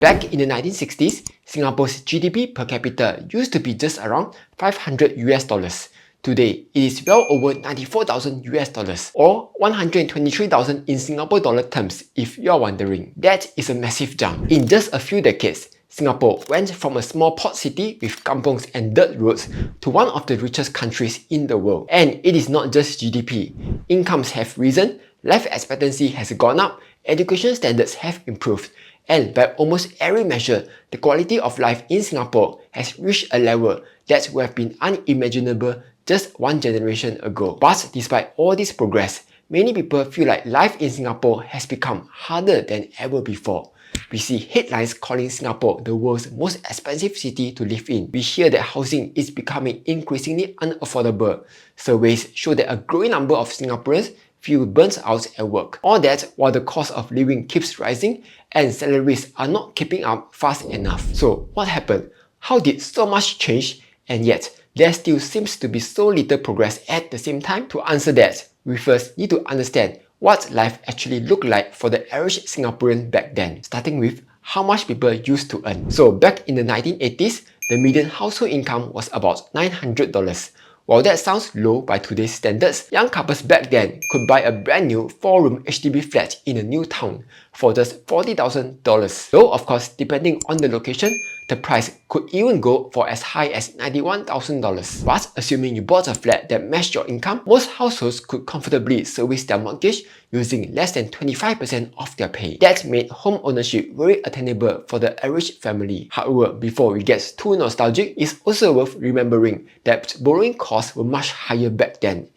Back in the 1960s, Singapore's GDP per capita used to be just around 500 US dollars. Today, it is well over 94,000 US dollars or 123,000 in Singapore dollar terms if you're wondering. That is a massive jump. In just a few decades, Singapore went from a small port city with kampongs and dirt roads to one of the richest countries in the world. And it is not just GDP. Incomes have risen, life expectancy has gone up, education standards have improved, and by almost every measure, the quality of life in Singapore has reached a level that would have been unimaginable just one generation ago. But despite all this progress, many people feel like life in Singapore has become harder than ever before. We see headlines calling Singapore the world's most expensive city to live in. We hear that housing is becoming increasingly unaffordable. Surveys show that a growing number of Singaporeans feel burnt out at work. All that while the cost of living keeps rising and salaries are not keeping up fast enough. So what happened? How did so much change and yet there still seems to be so little progress at the same time? To answer that, we first need to understand what life actually looked like for the average Singaporean back then, starting with how much people used to earn. So back in the 1980s, the median household income was about $900. While that sounds low by today's standards, young couples back then could buy a brand new 4-room HDB flat in a new town for just $40,000. Though of course, depending on the location, the price could even go for as high as $91,000. But assuming you bought a flat that matched your income, most households could comfortably service their mortgage using less than 25% of their pay. That made home ownership very attainable for the average family. However, before we get too nostalgic, it's also worth remembering that borrowing costs were much higher back then.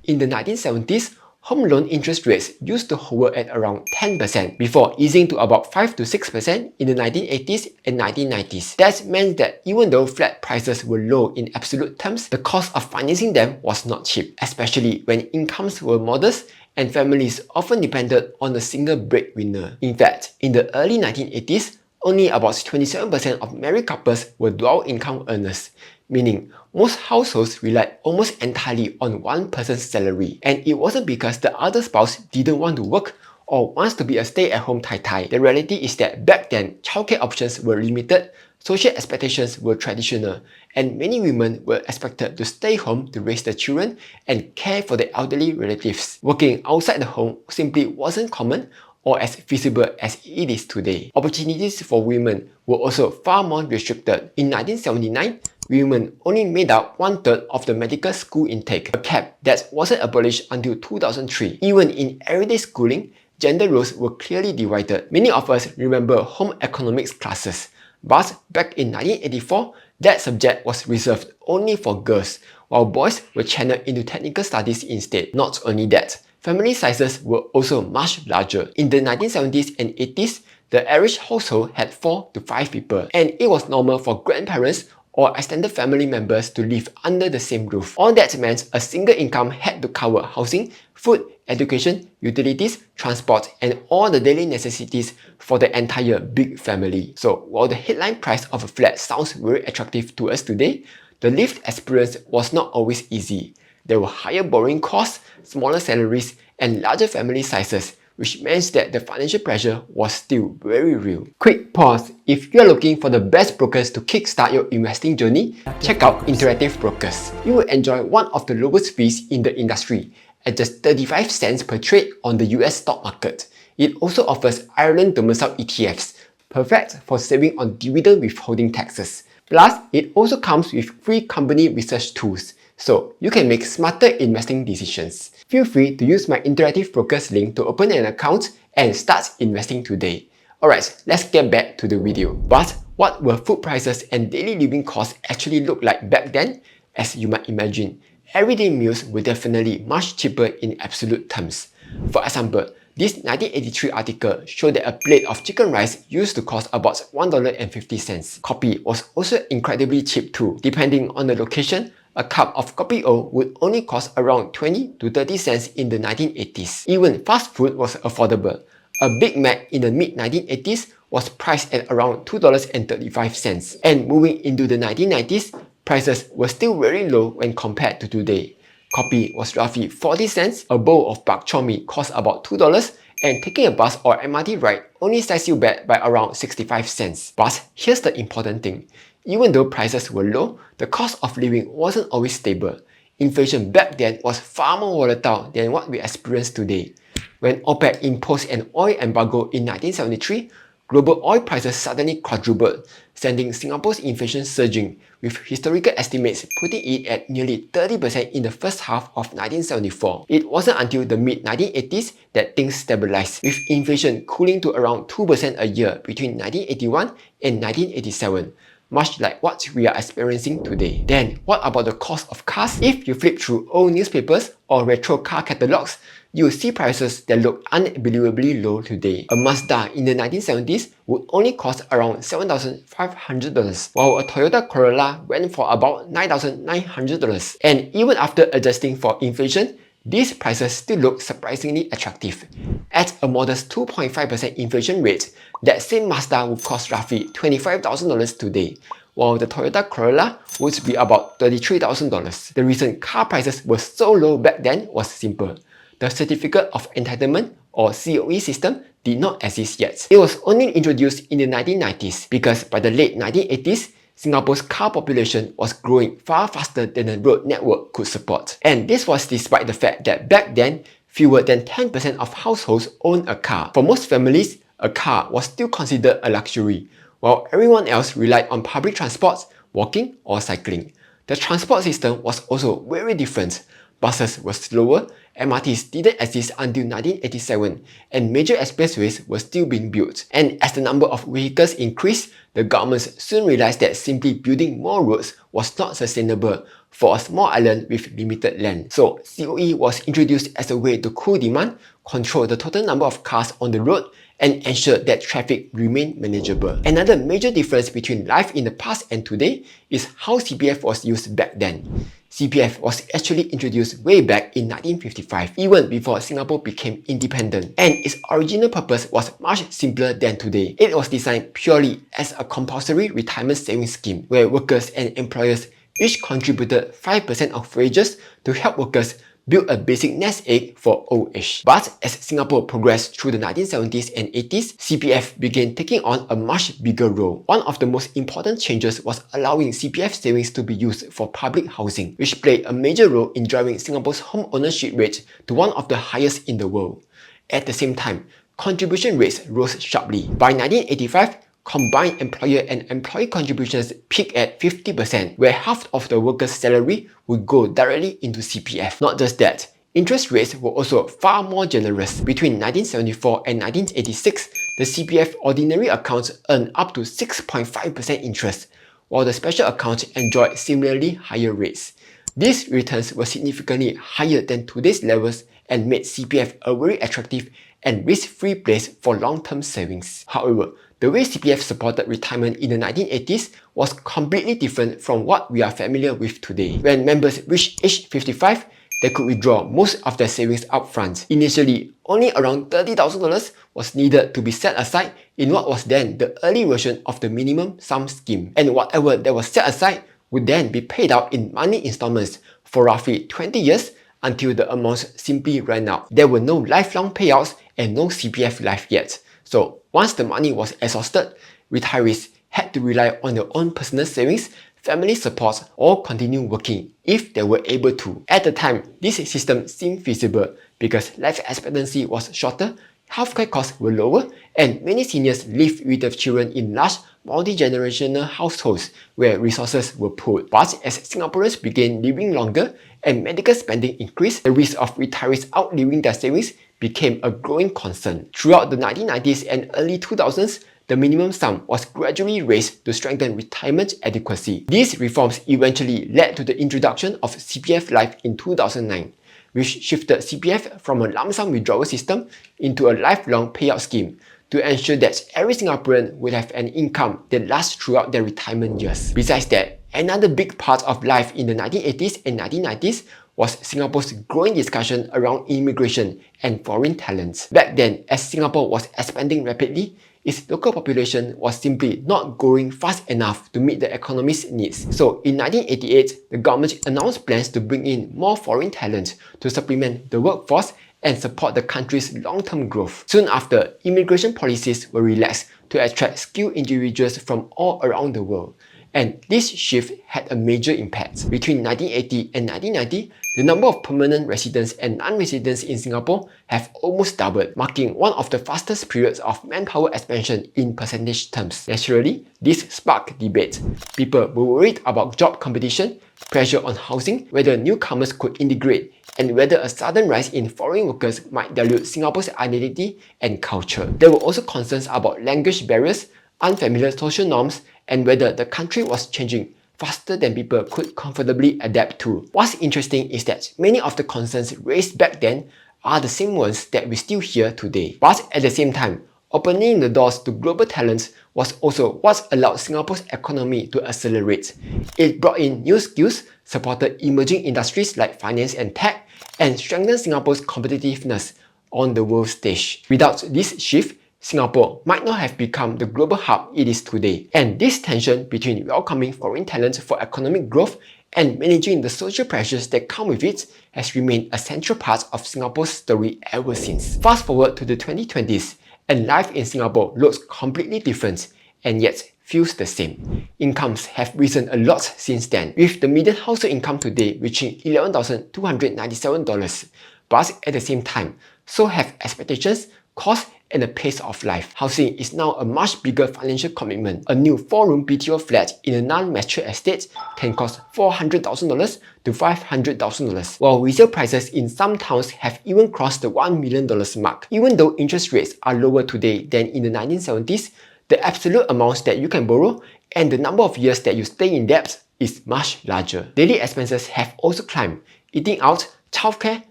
In the 1970s, home loan interest rates used to hover at around 10% before easing to about 5 to 6% in the 1980s and 1990s. That meant that even though flat prices were low in absolute terms, the cost of financing them was not cheap, especially when incomes were modest and families often depended on a single breadwinner. In fact, in the early 1980s, only about 27% of married couples were dual income earners, meaning most households relied almost entirely on one person's salary. And it wasn't because the other spouse didn't want to work or wants to be a stay-at-home tai-tai. The reality is that back then, childcare options were limited, social expectations were traditional, and many women were expected to stay home to raise their children and care for their elderly relatives. Working outside the home simply wasn't common or as feasible as it is today. Opportunities for women were also far more restricted. In 1979, women only made up 1/3 of the medical school intake, a cap that wasn't abolished until 2003. Even in everyday schooling, gender roles were clearly divided. Many of us remember home economics classes, but back in 1984, that subject was reserved only for girls, while boys were channeled into technical studies instead. Not only that, family sizes were also much larger. In the 1970s and 80s, the average household had 4 to 5 people, and it was normal for grandparents or extended family members to live under the same roof. All that meant a single income had to cover housing, food, education, utilities, transport, and all the daily necessities for the entire big family. So while the headline price of a flat sounds very attractive to us today, the lived experience was not always easy. There were higher borrowing costs, smaller salaries, and larger family sizes, which means that the financial pressure was still very real. Quick pause. If you're looking for the best brokers to kickstart your investing journey, check out Interactive Brokers. You will enjoy one of the lowest fees in the industry at just 35 cents per trade on the US stock market. It also offers Ireland domiciled ETFs, perfect for saving on dividend withholding taxes. Plus, it also comes with free company research tools, so you can make smarter investing decisions. Feel free to use my Interactive Brokers link to open an account and start investing today. Alright, let's get back to the video. But what were food prices and daily living costs actually look like back then? As you might imagine, everyday meals were definitely much cheaper in absolute terms. For example, this 1983 article showed that a plate of chicken rice used to cost about $1.50. Coffee was also incredibly cheap too. Depending on the location, a cup of kopi O would only cost around 20 to 30 cents in the 1980s. Even fast food was affordable. A Big Mac in the mid-1980s was priced at around $2.35. And moving into the 1990s, prices were still very low when compared to today. Kopi was roughly 40 cents, a bowl of bak chor mee cost about $2, and taking a bus or MRT ride only sets you back by around 65 cents. But here's the important thing. Even though prices were low, the cost of living wasn't always stable. Inflation back then was far more volatile than what we experience today. When OPEC imposed an oil embargo in 1973, global oil prices suddenly quadrupled, sending Singapore's inflation surging, with historical estimates putting it at nearly 30% in the first half of 1974. It wasn't until the mid-1980s that things stabilized, with inflation cooling to around 2% a year between 1981 and 1987. Much like what we are experiencing today. Then, what about the cost of cars? If you flip through old newspapers or retro car catalogs, you'll see prices that look unbelievably low today. A Mazda in the 1970s would only cost around $7,500, while a Toyota Corolla went for about $9,900. And even after adjusting for inflation, these prices still look surprisingly attractive. At a modest 2.5% inflation rate, that same Mazda would cost roughly $25,000 today, while the Toyota Corolla would be about $33,000. The reason car prices were so low back then was simple. The Certificate of Entitlement or COE system did not exist yet. It was only introduced in the 1990s because by the late 1980s, Singapore's car population was growing far faster than the road network could support. And this was despite the fact that back then, fewer than 10% of households owned a car. For most families, a car was still considered a luxury, while everyone else relied on public transport, walking or cycling. The transport system was also very different. Buses were slower, MRTs didn't exist until 1987, and major expressways were still being built. And as the number of vehicles increased, the governments soon realized that simply building more roads was not sustainable for a small island with limited land. So COE was introduced as a way to cool demand, control the total number of cars on the road, and ensure that traffic remained manageable. Another major difference between life in the past and today is how CPF was used back then. CPF was actually introduced way back in 1955, even before Singapore became independent, and its original purpose was much simpler than today. It was designed purely as a compulsory retirement savings scheme, where workers and employers each contributed 5% of wages to help workers build a basic nest egg for old age. But as Singapore progressed through the 1970s and 80s, CPF began taking on a much bigger role. One of the most important changes was allowing CPF savings to be used for public housing, which played a major role in driving Singapore's home ownership rate to one of the highest in the world. At the same time, contribution rates rose sharply. By 1985, combined employer and employee contributions peaked at 50%, where half of the worker's salary would go directly into CPF. Not just that, interest rates were also far more generous. Between 1974 and 1986, the CPF ordinary accounts earned up to 6.5% interest, while the special accounts enjoyed similarly higher rates. These returns were significantly higher than today's levels and made CPF a very attractive and risk-free place for long-term savings. However, the way CPF supported retirement in the 1980s was completely different from what we are familiar with today. When members reached age 55, they could withdraw most of their savings upfront. Initially, only around $30,000 was needed to be set aside in what was then the early version of the minimum sum scheme. And whatever that was set aside would then be paid out in monthly installments for roughly 20 years until the amounts simply ran out. There were no lifelong payouts and no CPF life yet. So once the money was exhausted, retirees had to rely on their own personal savings, family support, or continue working if they were able to. At the time, this system seemed feasible because life expectancy was shorter, healthcare costs were lower, and many seniors lived with their children in large multi-generational households where resources were pooled. But as Singaporeans began living longer and medical spending increased, the risk of retirees outliving their savings became a growing concern. Throughout the 1990s and early 2000s, the minimum sum was gradually raised to strengthen retirement adequacy. These reforms eventually led to the introduction of CPF Life in 2009, which shifted CPF from a lump sum withdrawal system into a lifelong payout scheme to ensure that every Singaporean would have an income that lasts throughout their retirement years. Besides that, another big part of life in the 1980s and 1990s was Singapore's growing discussion around immigration and foreign talents. Back then, as Singapore was expanding rapidly, its local population was simply not growing fast enough to meet the economy's needs. So in 1988, the government announced plans to bring in more foreign talent to supplement the workforce and support the country's long-term growth. Soon after, immigration policies were relaxed to attract skilled individuals from all around the world. And this shift had a major impact. Between 1980 and 1990, the number of permanent residents and non-residents in Singapore have almost doubled, marking one of the fastest periods of manpower expansion in percentage terms. Naturally, this sparked debate. People were worried about job competition, pressure on housing, whether newcomers could integrate, and whether a sudden rise in foreign workers might dilute Singapore's identity and culture. There were also concerns about language barriers, unfamiliar social norms, and whether the country was changing faster than people could comfortably adapt to. What's interesting is that many of the concerns raised back then are the same ones that we still hear today. But at the same time, opening the doors to global talents was also what allowed Singapore's economy to accelerate. It brought in new skills, supported emerging industries like finance and tech, and strengthened Singapore's competitiveness on the world stage. Without this shift, Singapore might not have become the global hub it is today. And this tension between welcoming foreign talent for economic growth and managing the social pressures that come with it has remained a central part of Singapore's story ever since. Fast forward to the 2020s, and life in Singapore looks completely different and yet feels the same. Incomes have risen a lot since then, with the median household income today reaching $11,297. But at the same time, so have expectations, costs, and the pace of life. Housing is now a much bigger financial commitment. A new 4-room BTO flat in a non-mature estate can cost $400,000 to $500,000, while resale prices in some towns have even crossed the $1 million mark. Even though interest rates are lower today than in the 1970s, the absolute amounts that you can borrow and the number of years that you stay in debt is much larger. Daily expenses have also climbed. Eating out, childcare,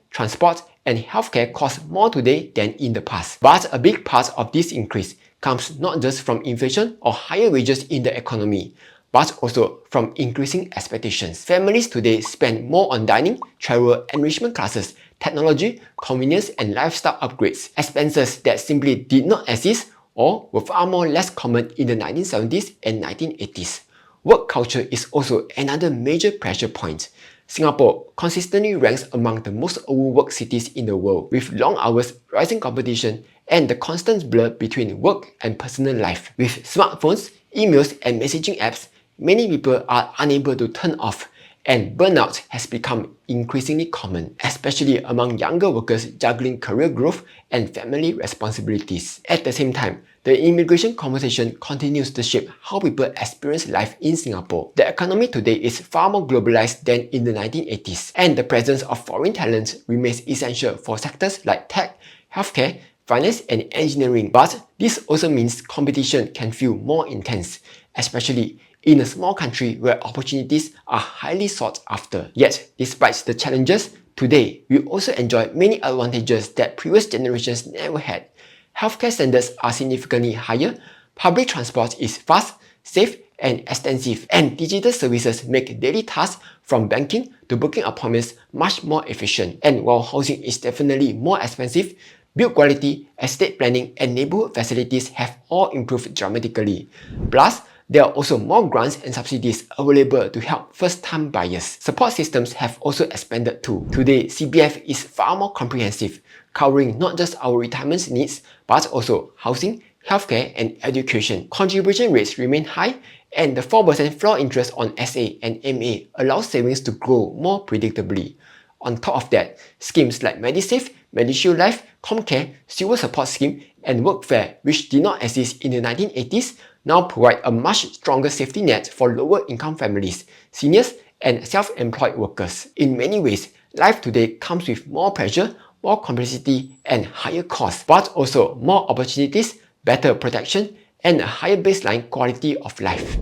transport, and healthcare cost more today than in the past. But a big part of this increase comes not just from inflation or higher wages in the economy, but also from increasing expectations. Families today spend more on dining, travel, enrichment classes, technology, convenience, and lifestyle upgrades, expenses that simply did not exist or were far more less common in the 1970s and 1980s. Work culture is also another major pressure point. Singapore consistently ranks among the most overworked cities in the world, with long hours, rising competition, and the constant blur between work and personal life. With smartphones, emails, and messaging apps, many people are unable to turn off, and burnout has become increasingly common, especially among younger workers juggling career growth and family responsibilities. At the same time, the immigration conversation continues to shape how people experience life in Singapore. The economy today is far more globalized than in the 1980s, and the presence of foreign talent remains essential for sectors like tech, healthcare, finance, and engineering. But this also means competition can feel more intense, especially in a small country where opportunities are highly sought after. Yet, despite the challenges, today we also enjoy many advantages that previous generations never had. Healthcare standards are significantly higher, public transport is fast, safe, and extensive, and digital services make daily tasks from banking to booking appointments much more efficient. And while housing is definitely more expensive, build quality, estate planning, and neighborhood facilities have all improved dramatically. Plus, there are also more grants and subsidies available to help first-time buyers. Support systems have also expanded too. Today, CPF is far more comprehensive, covering not just our retirement needs, but also housing, healthcare, and education. Contribution rates remain high, and the 4% floor interest on SA and MA allows savings to grow more predictably. On top of that, schemes like MediSave, MediShield Life, Comcare, Silver Support Scheme, and Workfare, which did not exist in the 1980s, now provide a much stronger safety net for lower-income families, seniors, and self-employed workers. In many ways, life today comes with more pressure, more complexity, and higher costs, but also more opportunities, better protection, and a higher baseline quality of life.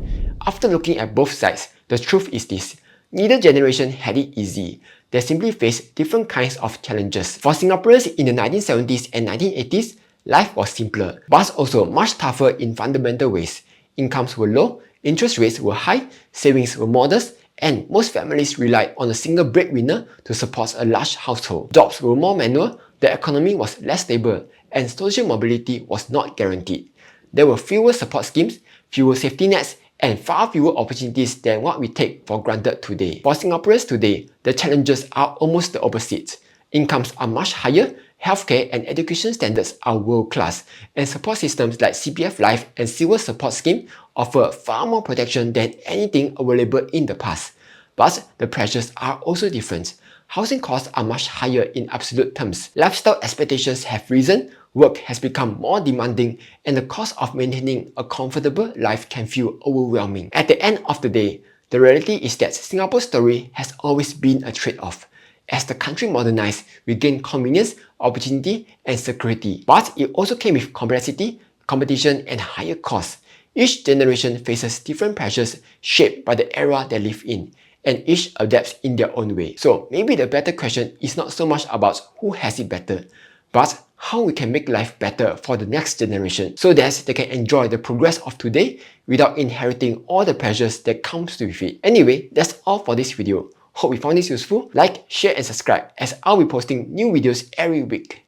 After looking at both sides, the truth is this: neither generation had it easy. They simply faced different kinds of challenges. For Singaporeans in the 1970s and 1980s, life was simpler, but also much tougher in fundamental ways. Incomes were low, interest rates were high, savings were modest, and most families relied on a single breadwinner to support a large household. Jobs were more manual, the economy was less stable, and social mobility was not guaranteed. There were fewer support schemes, fewer safety nets, and far fewer opportunities than what we take for granted today. For Singaporeans today, the challenges are almost the opposite. Incomes are much higher, Healthcare and education standards are world-class, and support systems like CPF Life and Civil Support Scheme offer far more protection than anything available in the past. But the pressures are also different. Housing costs are much higher in absolute terms. Lifestyle expectations have risen, work has become more demanding, and the cost of maintaining a comfortable life can feel overwhelming. At the end of the day, the reality is that Singapore's story has always been a trade-off. As the country modernized, we gained convenience, opportunity, and security. But it also came with complexity, competition, and higher costs. Each generation faces different pressures shaped by the era they live in, and each adapts in their own way. So maybe the better question is not so much about who has it better, but how we can make life better for the next generation so that they can enjoy the progress of today without inheriting all the pressures that comes with it. Anyway, that's all for this video. Hope you found this useful. Like, share and subscribe as I'll be posting new videos every week.